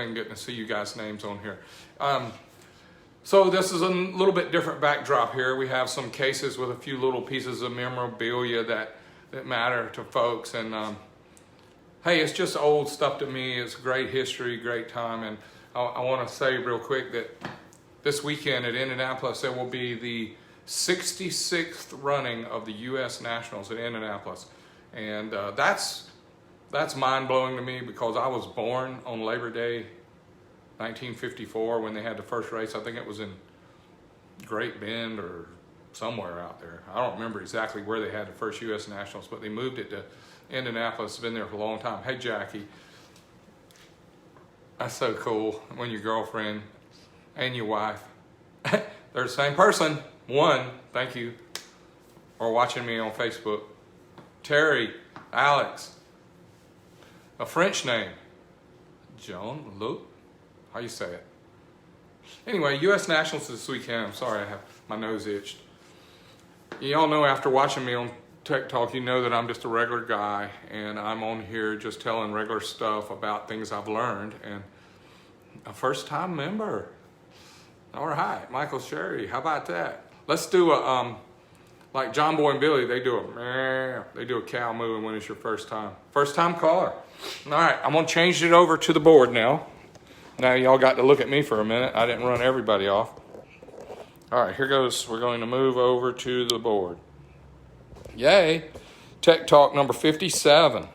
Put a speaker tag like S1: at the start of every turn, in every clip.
S1: and getting to see you guys' names on here. So this is a little bit different backdrop here. We have some cases with a few little pieces of memorabilia that matter to folks. And hey, it's just old stuff to me. It's great history, great time. And I want to say real quick that this weekend at Indianapolis, there will be the 66th running of the U.S. Nationals at Indianapolis. And that's mind-blowing to me because I was born on Labor Day 1954 when they had the first race. I think it was in Great Bend or somewhere out there. I don't remember exactly where they had the first U.S. Nationals, but they moved it to Indianapolis. It's been there for a long time. Hey, Jackie. That's so cool when your girlfriend and your wife, they're the same person. One, thank you, or watching me on Facebook. Terry, Alex, a French name. Jean-Luc. How you say it? Anyway, U.S. Nationals this weekend. I'm sorry, I have my nose itched. Y'all know after watching me on Tech Talk, you know that I'm just a regular guy, and I'm on here just telling regular stuff about things I've learned. And a first-time member. All right, Michael Sherry, how about that? Let's do a like John Boy and Billy. They do a cow moo when it's your first time. First-time caller. All right, I'm gonna change it over to the board now. Now y'all got to look at me for a minute. I didn't run everybody off. All right, here goes. We're going to move over to the board. Yay. Tech Talk number 57.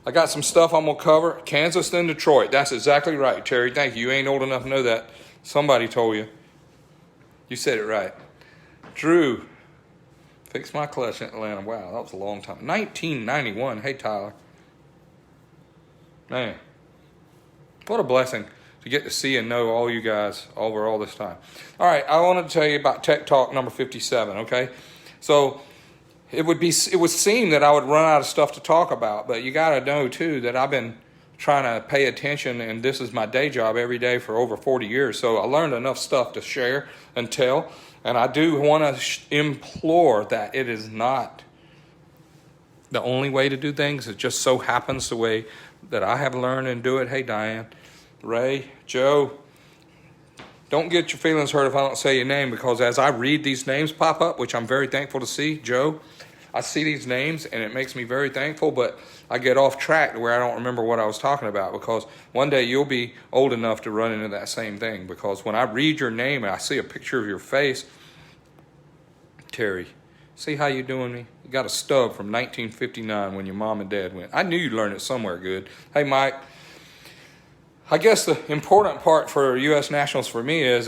S1: I got some stuff I'm going to cover. Kansas then Detroit. That's exactly right, Terry. Thank you. You ain't old enough to know that. Somebody told you. You said it right. Drew. Fix my clutch in Atlanta. Wow, that was a long time. 1991. Hey, Tyler. Man. What a blessing to get to see and know all you guys over all this time. All right, I wanted to tell you about Tech Talk number 57, okay? So it would seem that I would run out of stuff to talk about, but you got to know, too, that I've been trying to pay attention, and this is my day job every day for over 40 years. So I learned enough stuff to share and tell, and I do want to implore that it is not the only way to do things. It just so happens the way that I have learned and do it. Hey, Diane, Ray, Joe, don't get your feelings hurt if I don't say your name, because as I read these names pop up, which I'm very thankful to see, Joe, I see these names and it makes me very thankful, but I get off track to where I don't remember what I was talking about, because one day you'll be old enough to run into that same thing, because when I read your name and I see a picture of your face, Terry, see how you doing me? You got a stub from 1959 when your mom and dad went. I knew you'd learn it somewhere good. Hey, Mike, I guess the important part for U.S. Nationals for me is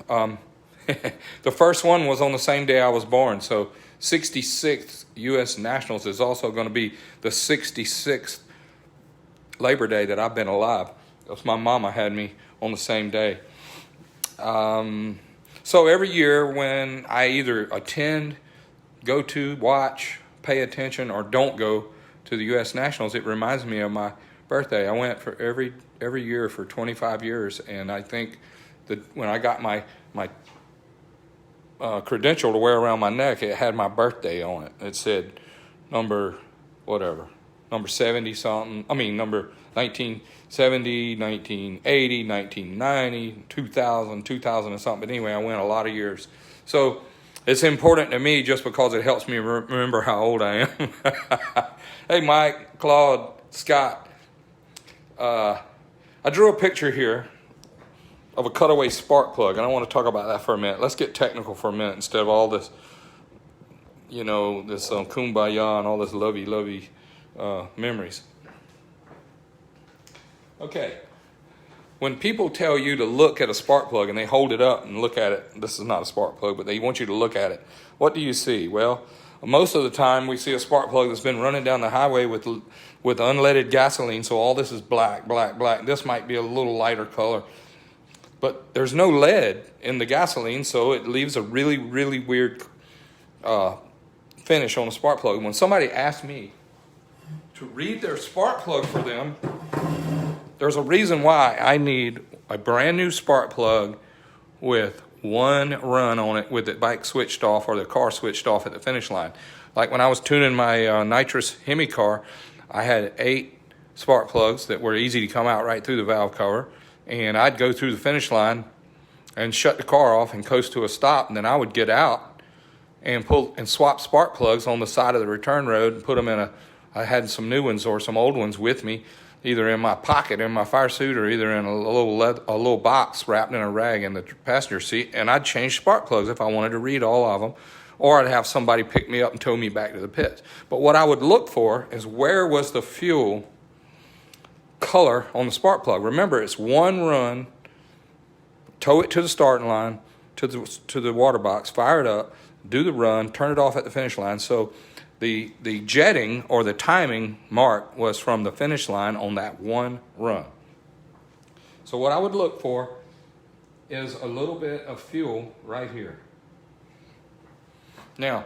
S1: the first one was on the same day I was born. So 66th U.S. Nationals is also going to be the 66th Labor Day that I've been alive. Because my mama had me on the same day. So every year when I either attend, go to, watch, pay attention, or don't go to the U.S. Nationals, it reminds me of my birthday. I went for every year for 25 years, and I think that when I got my credential to wear around my neck, it had my birthday on it. It said number 70 something. I mean number 1970, 1980, 1990, 2000 and something. But anyway, I went a lot of years. So it's important to me just because it helps me remember how old I am. Hey, Mike, Claude, Scott. I drew a picture here of a Cutaway spark plug, and I want to talk about that for a minute. Let's get technical for a minute instead of all this, this kumbaya and all this lovey memories. Okay. When people tell you to look at a spark plug and they hold it up and look at it, this is not a spark plug, but they want you to look at it. What do you see? Well, most of the time we see a spark plug that's been running down the highway with unleaded gasoline, so all this is black. This might be a little lighter color. But there's no lead in the gasoline, so it leaves a really, really weird finish on a spark plug. When somebody asks me to read their spark plug for them, there's a reason why I need a brand new spark plug with one run on it with the bike switched off or the car switched off at the finish line. Like when I was tuning my nitrous Hemi car, I had 8 spark plugs that were easy to come out right through the valve cover. And I'd go through the finish line and shut the car off and coast to a stop. And then I would get out and pull and swap spark plugs on the side of the return road and put them in I had some new ones or some old ones with me, either in my pocket in my fire suit or either in a little box wrapped in a rag in the passenger seat. And I'd change spark plugs if I wanted to read all of them, or I'd have somebody pick me up and tow me back to the pits. But what I would look for is where was the fuel color on the spark plug. Remember, it's one run, tow it to the starting line, to the water box, fire it up, do the run, turn it off at the finish line. So the jetting or the timing mark was from the finish line on that one run. So what I would look for is a little bit of fuel right here. Now,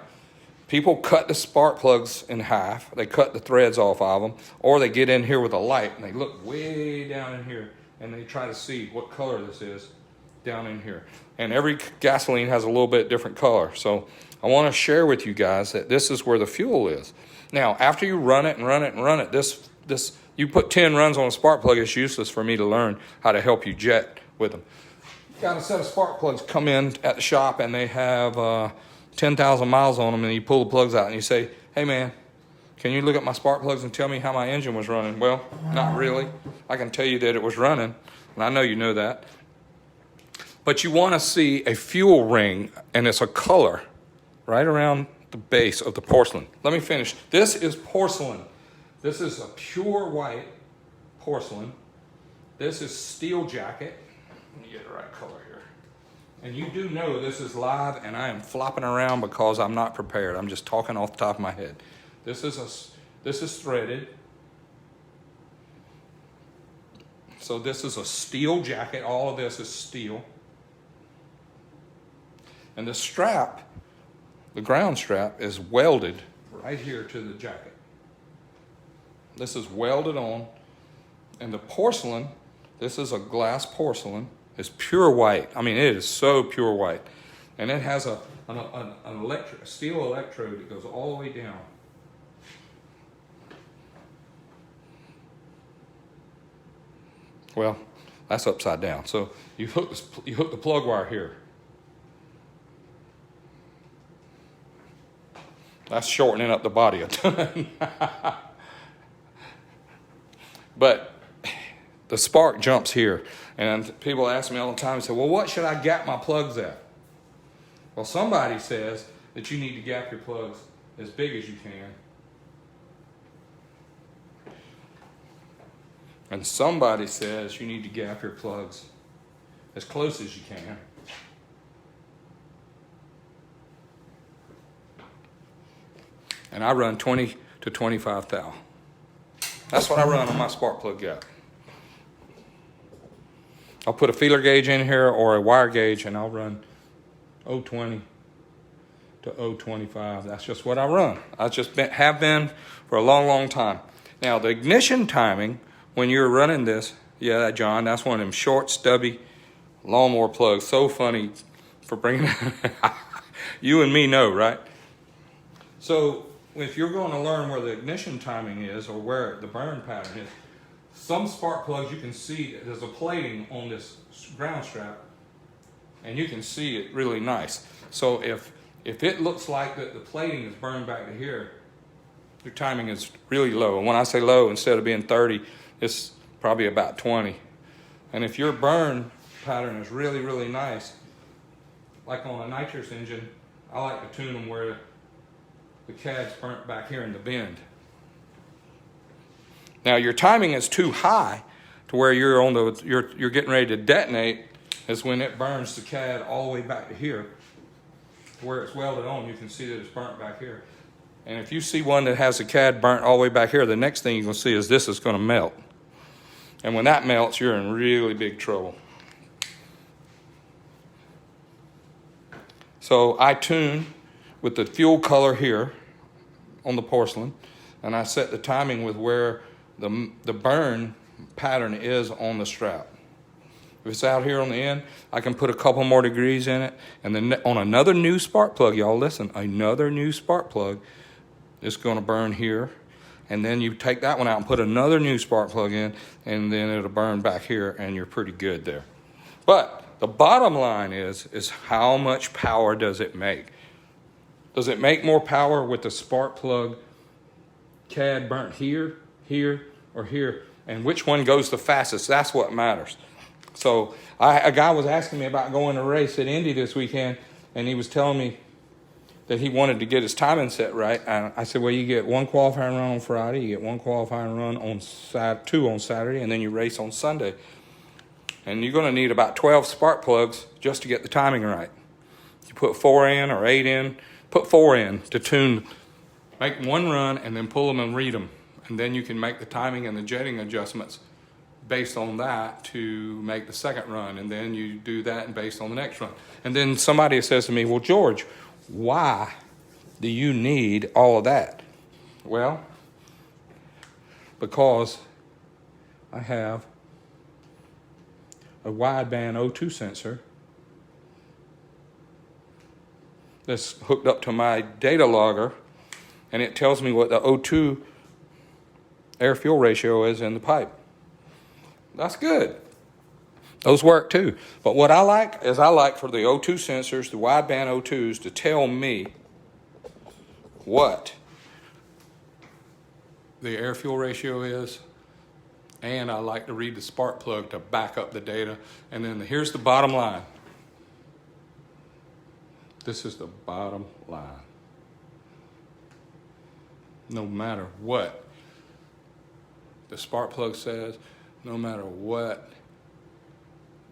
S1: people cut the spark plugs in half. They cut the threads off of them, or they get in here with a light and they look way down in here and they try to see what color this is down in here. And every gasoline has a little bit different color. So I want to share with you guys that this is where the fuel is. Now, after you run it and run it and run it, this you put 10 runs on a spark plug, it's useless for me to learn how to help you jet with them. You got a set of spark plugs come in at the shop and they have 10,000 miles on them, and you pull the plugs out and you say, hey man, can you look at my spark plugs and tell me how my engine was running? Well, not really. I can tell you that it was running, and I know you know that. But you want to see a fuel ring, and it's a color right around the base of the porcelain. Let me finish. This is porcelain. This is a pure white porcelain. This is steel jacket. Let me get the right color here. And you do know this is live, and I am flopping around because I'm not prepared. I'm just talking off the top of my head. This is threaded. So this is a steel jacket. All of this is steel. And the strap, the ground strap, is welded right here to the jacket. This is welded on. And the porcelain, this is a glass porcelain. It's pure white. I mean, it is so pure white. And it has a steel electrode that goes all the way down. Well, that's upside down. So you hook the plug wire here. That's shortening up the body a ton. But the spark jumps here. And people ask me all the time, and say, well, what should I gap my plugs at? Well, somebody says that you need to gap your plugs as big as you can. And somebody says you need to gap your plugs as close as you can. And I run 20 to 25 thou. That's what I run on my spark plug gap. I'll put a feeler gauge in here or a wire gauge, and I'll run 020 to 025. That's just what I run. I just have been for a long, long time. Now, the ignition timing, when you're running this, yeah, John, that's one of them short, stubby lawnmower plugs. So funny for bringing you and me know, right? So if you're going to learn where the ignition timing is or where the burn pattern is, some spark plugs you can see there's a plating on this ground strap, and you can see it really nice. So if it looks like that the plating is burned back to here, your timing is really low. And when I say low, instead of being 30, it's probably about 20. And if your burn pattern is really, really nice, like on a nitrous engine, I like to tune them where the cad's burnt back here in the bend. Now, your timing is too high to where you're getting ready to detonate is when it burns the cad all the way back to here. Where it's welded on, you can see that it's burnt back here. And if you see one that has the cad burnt all the way back here, the next thing you're going to see is this is going to melt. And when that melts, you're in really big trouble. So I tune with the fuel color here on the porcelain, and I set the timing with where the burn pattern is on the strap. If it's out here on the end, I can put a couple more degrees in it, and then on another new spark plug, y'all listen, another new spark plug, it's going to burn here, and then you take that one out and put another new spark plug in, and then it'll burn back here, and you're pretty good there. But the bottom line is how much power does it make? Does it make more power with the spark plug CAD burnt here, here, or here? And which one goes the fastest? That's what matters. So a guy was asking me about going to race at Indy this weekend, and he was telling me that he wanted to get his timing set right. And I said, well, you get one qualifying run on Friday, you get one qualifying run on two on Saturday, and then you race on Sunday. And you're going to need about 12 spark plugs just to get the timing right. You put 4 in or 8 in, put 4 in to tune, make one run, and then pull them and read them. And then you can make the timing and the jetting adjustments based on that to make the second run. And then you do that and based on the next run. And then somebody says to me, well, George, why do you need all of that? Well, because I have a wideband O2 sensor that's hooked up to my data logger, and it tells me what the O2 air-fuel ratio is in the pipe. That's good. Those work too. But what I like is I like for the O2 sensors, the wideband O2s, to tell me what the air-fuel ratio is, and I like to read the spark plug to back up the data. And then here's the bottom line. This is the bottom line. No matter what the spark plug says, no matter what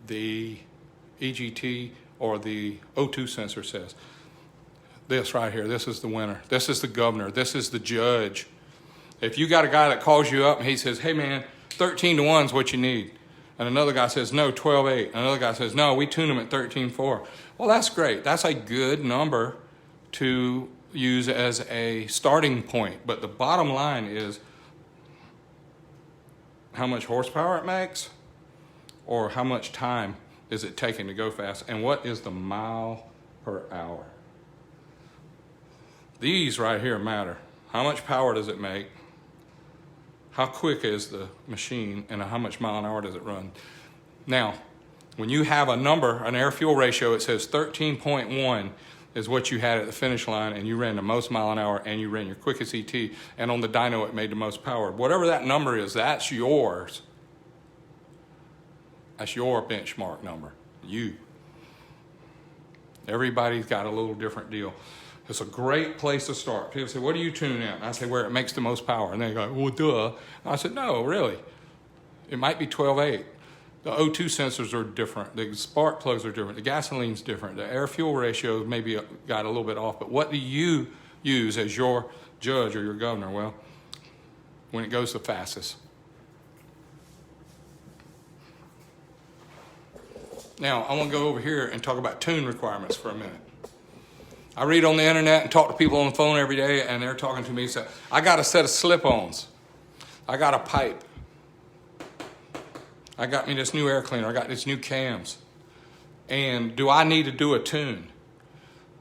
S1: the EGT or the O2 sensor says, this right here, this is the winner. This is the governor. This is the judge. If you got a guy that calls you up and he says, hey man, 13 to 1 is what you need. And another guy says, no, 12-8. Another guy says, no, we tune them at 13-4. Well, that's great. That's a good number to use as a starting point. But the bottom line is how much horsepower it makes, or how much time is it taking to go fast, and what is the mile per hour. These right here matter. How much power does it make? How quick is the machine, and how much mile an hour does it run? Now, when you have a number, an air-fuel ratio, it says 13.1 is what you had at the finish line, and you ran the most mile an hour, and you ran your quickest ET, and on the dyno it made the most power. Whatever that number is, that's yours. That's your benchmark number. You. Everybody's got a little different deal. It's a great place to start. People say, what do you tune in? I say, where it makes the most power. And they go, well, duh. I said, no, really. It might be 12.8. The O2 sensors are different. The spark plugs are different. The gasoline's different. The air-fuel ratio maybe got a little bit off. But what do you use as your judge or your governor? Well, when it goes the fastest. Now, I want to go over here and talk about tune requirements for a minute. I read on the internet and talk to people on the phone every day, and they're talking to me and say, I got a set of slip-ons. I got a pipe. I got me this new air cleaner. I got these new cams. And do I need to do a tune?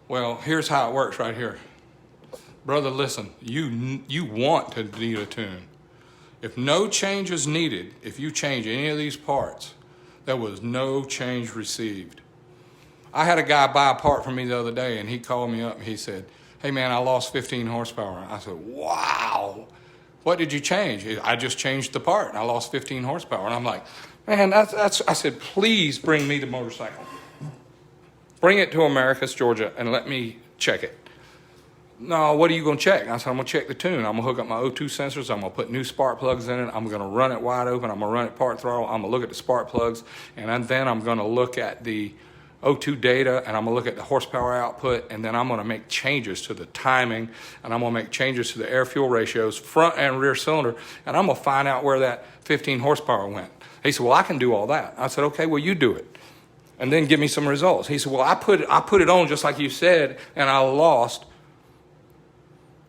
S1: Well, here's how it works right here. Brother, listen, you want to need a tune. If no change is needed, if you change any of these parts, there was no change received. I had a guy buy a part from me the other day, and he called me up and he said, hey man, I lost 15 horsepower. I said, wow, what did you change? I just changed the part and I lost 15 horsepower. And I'm like, man, I said, please bring me the motorcycle. Bring it to Americus, Georgia, and let me check it. No, what are you going to check? I said, I'm going to check the tune. I'm going to hook up my O2 sensors. I'm going to put new spark plugs in it. I'm going to run it wide open. I'm going to run it part throttle. I'm going to look at the spark plugs. And then I'm going to look at the O2 data, and I'm going to look at the horsepower output, and then I'm going to make changes to the timing, and I'm going to make changes to the air-fuel ratios, front and rear cylinder, and I'm going to find out where that 15 horsepower went. He said, well, I can do all that. I said, okay, well, you do it, and then give me some results. He said, well, I put it on just like you said, and I lost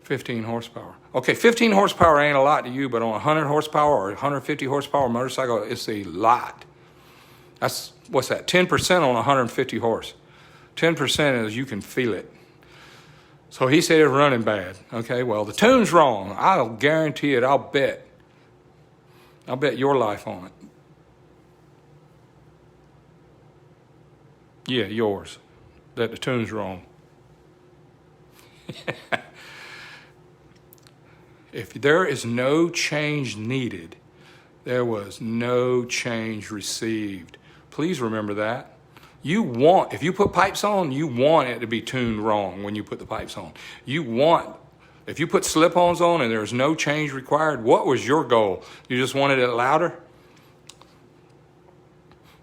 S1: 15 horsepower. Okay, 15 horsepower ain't a lot to you, but on 100 horsepower or 150 horsepower motorcycle, it's a lot. That's, what's that, 10% on 150 horse. 10% is you can feel it. So he said it's running bad. Okay, well, the tune's wrong. I'll guarantee it. I'll bet your life on it. Yeah, yours. That the tune's wrong. If there is no change needed, there was no change received. Please remember that. If you put pipes on, you want it to be tuned wrong when you put the pipes on. If you put slip-ons on and there's no change required, what was your goal? You just wanted it louder?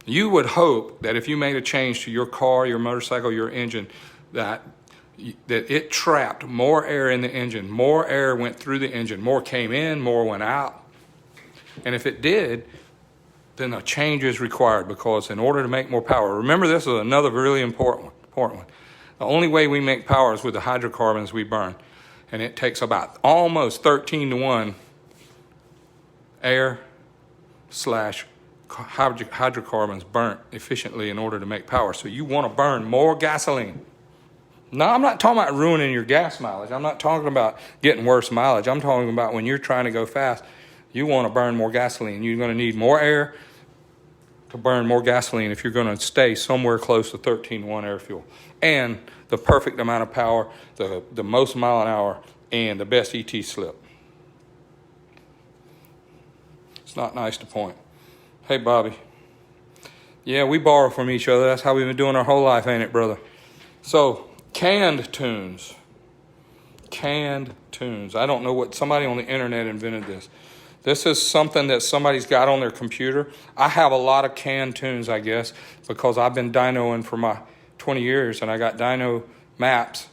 S1: You would hope that if you made a change to your car, your motorcycle, your engine, that it trapped more air in the engine, more air went through the engine, more came in, more went out. And if it did, then a change is required, because in order to make more power, remember, this is another really important one. The only way we make power is with the hydrocarbons we burn. And it takes about almost 13-to-1 air / hydrocarbons burnt efficiently in order to make power. So you want to burn more gasoline. No, I'm not talking about ruining your gas mileage. I'm not talking about getting worse mileage. I'm talking about when you're trying to go fast, you want to burn more gasoline. You're going to need more air to burn more gasoline if you're going to stay somewhere close to 13-to-1 air fuel. And the perfect amount of power, the most mile an hour, and the best ET slip. It's not nice to point. Hey, Bobby. Yeah, we borrow from each other. That's how we've been doing our whole life, ain't it, brother? So, canned tunes. Canned tunes. I don't know what, somebody on the internet invented this. This is something that somebody's got on their computer. I have a lot of canned tunes, I guess, because I've been dynoing for my 20 years, and I got dyno maps.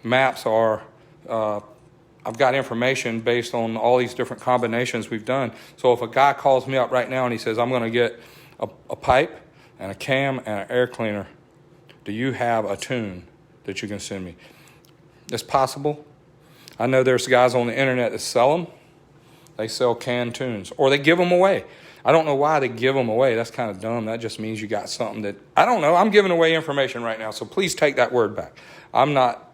S1: Maps are, I've got information based on all these different combinations we've done. So if a guy calls me up right now and he says, I'm going to get a pipe and a cam and an air cleaner, do you have a tune that you can send me? It's possible. I know there's guys on the internet that sell them. They sell canned tunes, or they give them away. I don't know why they give them away. That's kind of dumb. That just means you got something that, I don't know. I'm giving away information right now, so please take that word back. I'm not,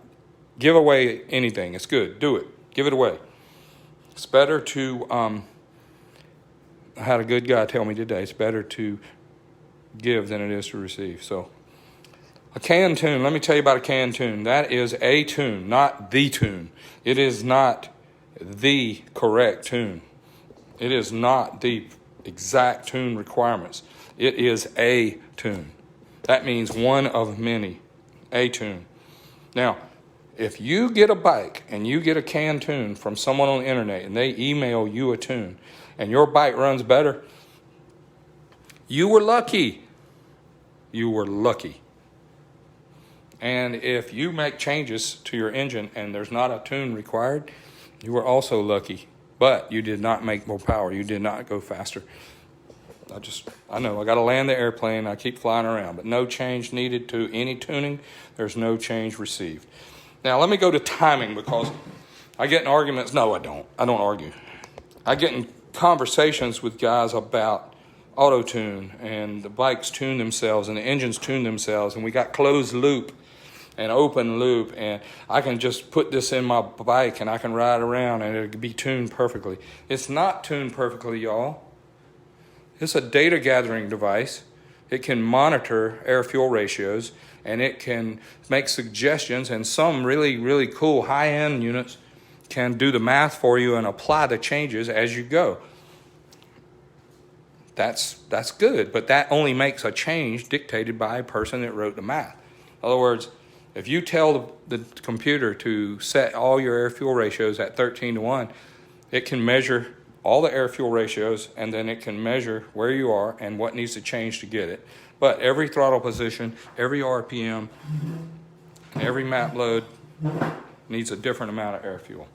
S1: give away anything. It's good. Do it. Give it away. It's better to, I had a good guy tell me today, it's better to give than it is to receive. So a canned tune, let me tell you about a canned tune. That is a tune, not the tune. It is not the correct tune. It is not the exact tune requirements. It is a tune. That means one of many, a tune. Now, if you get a bike and you get a canned tune from someone on the internet and they email you a tune and your bike runs better, you were lucky. You were lucky. And if you make changes to your engine and there's not a tune required, you were also lucky, but you did not make more power. You did not go faster. I know, I got to land the airplane. I keep flying around, but no change needed to any tuning. There's no change received. Now, let me go to timing, because I get in arguments. No, I don't. I don't argue. I get in conversations with guys about auto-tune, and the bikes tune themselves, and the engines tune themselves, and we got closed loop and open loop, and I can just put this in my bike and I can ride around and it'll be tuned perfectly. It's not tuned perfectly, y'all. It's a data gathering device. It can monitor air-fuel ratios, and it can make suggestions, and some really, really cool high-end units can do the math for you and apply the changes as you go. That's good, but that only makes a change dictated by a person that wrote the math. In other words, if you tell the computer to set all your air-fuel ratios at 13-to-1, it can measure all the air-fuel ratios, and then it can measure where you are and what needs to change to get it. But every throttle position, every RPM, every map load needs a different amount of air-fuel.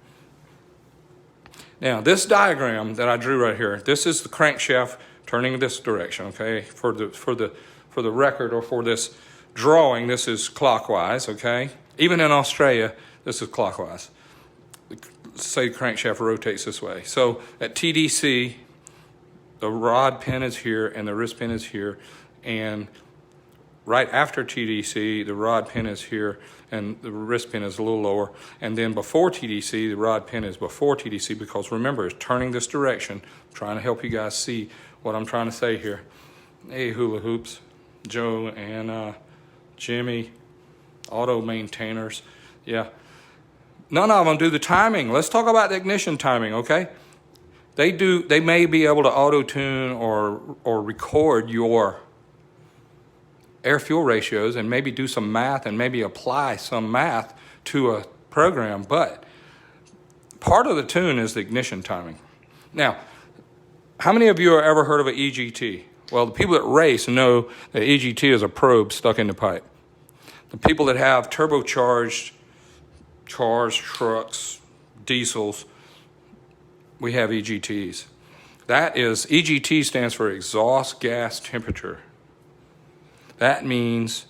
S1: Now, this diagram that I drew right here, this is the crankshaft turning in this direction, okay? For the record, or for this drawing, this is clockwise, okay? Even in Australia, this is clockwise. Say the crankshaft rotates this way. So at TDC, the rod pin is here and the wrist pin is here, and right after TDC, the rod pin is here, and the wrist pin is a little lower. And then before TDC, the rod pin is before TDC, because remember, it's turning this direction. I'm trying to help you guys see what I'm trying to say here. Hey, hula hoops, Joe and Jimmy, auto maintainers. Yeah. None of them do the timing. Let's talk about the ignition timing, okay? They may be able to auto-tune or record your air-fuel ratios and maybe do some math and maybe apply some math to a program, but part of the tune is the ignition timing. Now, how many of you have ever heard of an EGT? Well, the people that race know that EGT is a probe stuck in the pipe. The people that have turbocharged cars, trucks, diesels, we have EGTs. That is, EGT stands for exhaust gas temperature. That means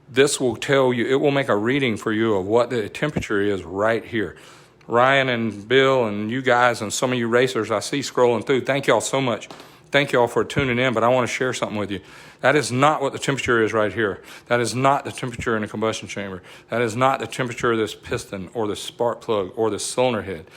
S1: this will tell you, it will make a reading for you of what the temperature is right here. Ryan and Bill and you guys and some of you racers I see scrolling through, thank y'all so much. Thank y'all for tuning in, but I want to share something with you. That is not what the temperature is right here. That is not the temperature in the combustion chamber. That is not the temperature of this piston or the spark plug or the cylinder head.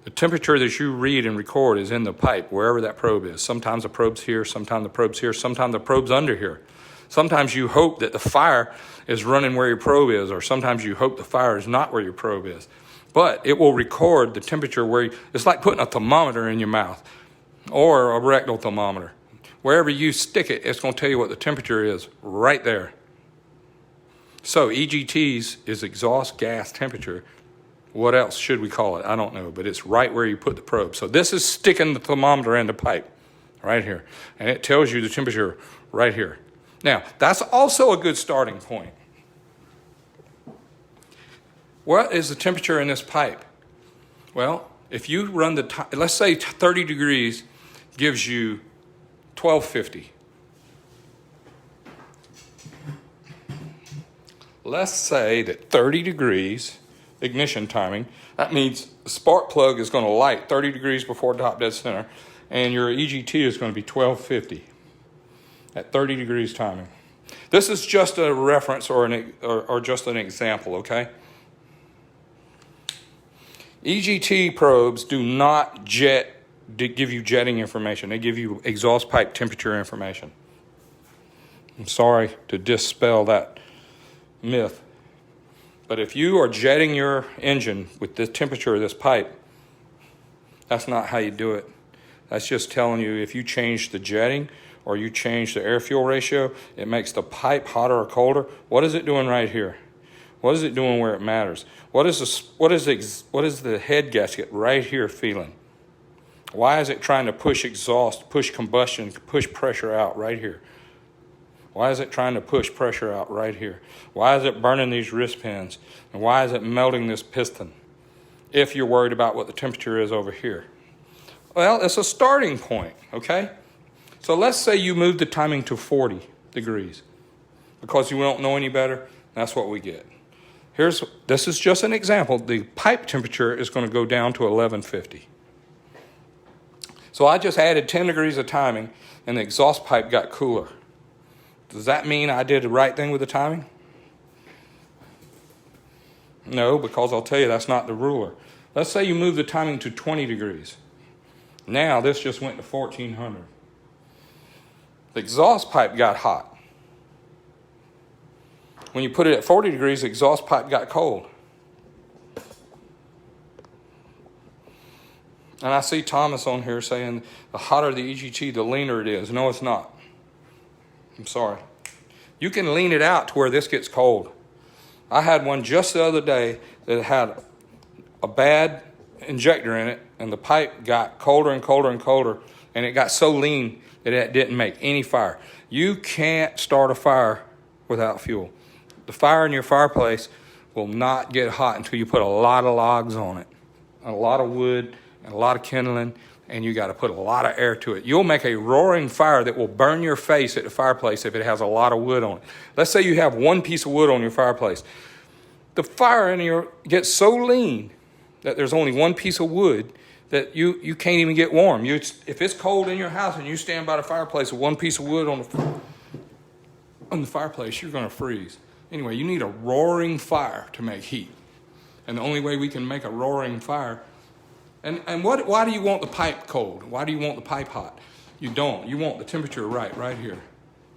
S1: The temperature that you read and record is in the pipe, wherever that probe is. Sometimes the probe's here, sometimes the probe's here, sometimes the probe's under here. Sometimes you hope that the fire is running where your probe is, or sometimes you hope the fire is not where your probe is. But it will record the temperature where it's like putting a thermometer in your mouth or a rectal thermometer. Wherever you stick it, it's going to tell you what the temperature is right there. So EGTs is exhaust gas temperature. What else should we call it? I don't know, but it's right where you put the probe. So this is sticking the thermometer in the pipe right here, and it tells you the temperature right here. Now, that's also a good starting point. What is the temperature in this pipe? Well, if you run let's say 30 degrees gives you 1250. Let's say that 30 degrees ignition timing, that means the spark plug is going to light 30 degrees before top dead center, and your EGT is going to be 1250 at 30 degrees timing. This is just a reference or just an example, okay? EGT probes do not give you jetting information. They give you exhaust pipe temperature information. I'm sorry to dispel that myth. But if you are jetting your engine with the temperature of this pipe, that's not how you do it. That's just telling you if you change the jetting or you change the air-fuel ratio, it makes the pipe hotter or colder. What is it doing right here? What is it doing where it matters? What is the head gasket right here feeling? Why is it trying to push exhaust, push combustion, push pressure out right here? Why is it trying to push pressure out right here? Why is it burning these wrist pins? And why is it melting this piston? If you're worried about what the temperature is over here. Well, it's a starting point, okay? So let's say you move the timing to 40 degrees. Because you don't know any better, that's what we get. This is just an example. The pipe temperature is going to go down to 1150. So I just added 10 degrees of timing, and the exhaust pipe got cooler. Does that mean I did the right thing with the timing? No, because I'll tell you that's not the ruler. Let's say you move the timing to 20 degrees. Now this just went to 1400. The exhaust pipe got hot. When you put it at 40 degrees, the exhaust pipe got cold. And I see Thomas on here saying the hotter the EGT, the leaner it is. No, it's not. I'm sorry. You can lean it out to where this gets cold. I had one just the other day that had a bad injector in it, and the pipe got colder and colder and colder, and it got so lean that it didn't make any fire. You can't start a fire without fuel. The fire in your fireplace will not get hot until you put a lot of logs on it, a lot of wood, and a lot of kindling, and you got to put a lot of air to it. You'll make a roaring fire that will burn your face at the fireplace if it has a lot of wood on it. Let's say you have one piece of wood on your fireplace. The fire in your gets so lean that there's only one piece of wood that you can't even get warm. If it's cold in your house and you stand by the fireplace with one piece of wood on the open the fireplace, you're going to freeze. Anyway, you need a roaring fire to make heat. And the only way we can make a roaring fire, why do you want the pipe cold? Why do you want the pipe hot? You don't. You want the temperature right here.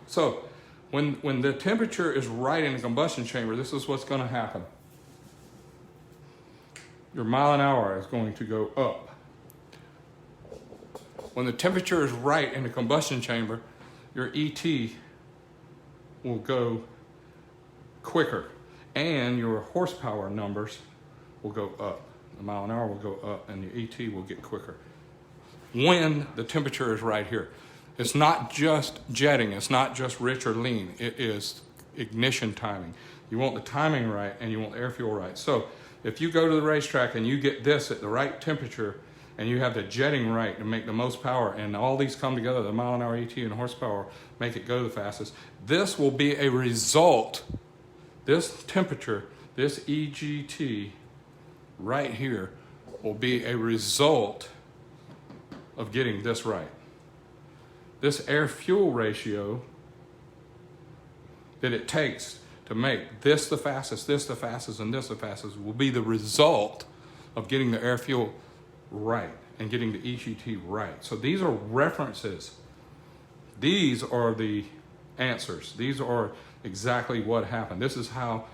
S1: So when the temperature is right in the combustion chamber, this is what's going to happen. Your mile an hour is going to go up. When the temperature is right in the combustion chamber, your ET will go quicker, and your horsepower numbers will go up. The mile an hour will go up, and your ET will get quicker. When the temperature is right here. It's not just jetting. It's not just rich or lean. It is ignition timing. You want the timing right, and you want the air fuel right. So if you go to the racetrack and you get this at the right temperature, and you have the jetting right to make the most power, and all these come together, the mile an hour ET and horsepower, make it go the fastest. This will be a result, this temperature, this EGT right here will be a result of getting this right. This air-fuel ratio that it takes to make this the fastest, and this the fastest will be the result of getting the air-fuel right and getting the EGT right. So these are references. These are the answers. These are exactly what happened. This is how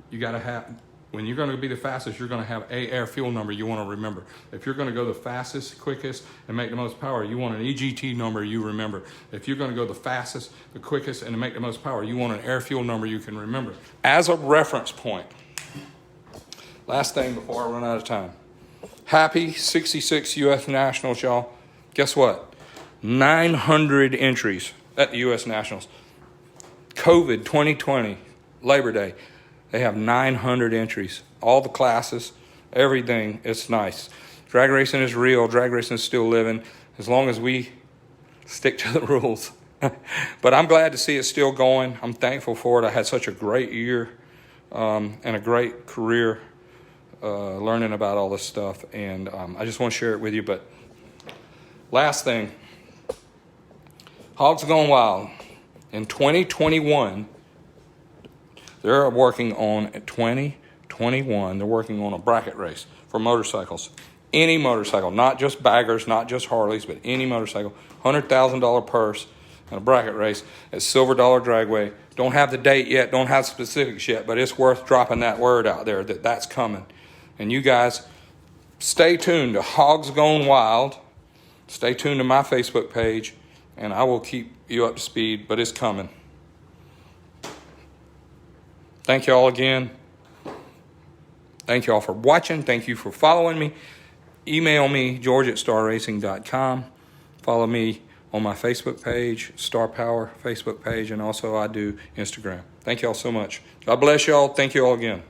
S1: you got to have, when you're going to be the fastest, you're going to have a air fuel number you want to remember. If you're going to go the fastest, quickest, and make the most power, you want an EGT number you remember. If you're going to go the fastest, the quickest, and to make the most power, you want an air fuel number you can remember. As a reference point, last thing before I run out of time. Happy 66 U.S. Nationals, y'all. Guess what? 900 entries at the U.S. Nationals. COVID 2020, Labor Day. They have 900 entries. All the classes, everything. It's nice. Drag racing is real. Drag racing is still living as long as we stick to the rules. But I'm glad to see it still going. I'm thankful for it. I had such a great year and a great career learning about all this stuff. And I just want to share it with you. But last thing, Hogs Gone Wild. In 2021, they're working on 2021. They're working on a bracket race for motorcycles. Any motorcycle, not just baggers, not just Harleys, but any motorcycle. $100,000 purse and a bracket race at Silver Dollar Dragway. Don't have the date yet, don't have specifics yet, but it's worth dropping that word out there that that's coming. And you guys, stay tuned to Hogs Gone Wild. Stay tuned to my Facebook page, and I will keep you up to speed, but it's coming. Thank you all again. Thank you all for watching. Thank you for following me. Email me, george@starracing.com. Follow me on my Facebook page, Star Power Facebook page, and also I do Instagram. Thank you all so much. God bless y'all. Thank you all again.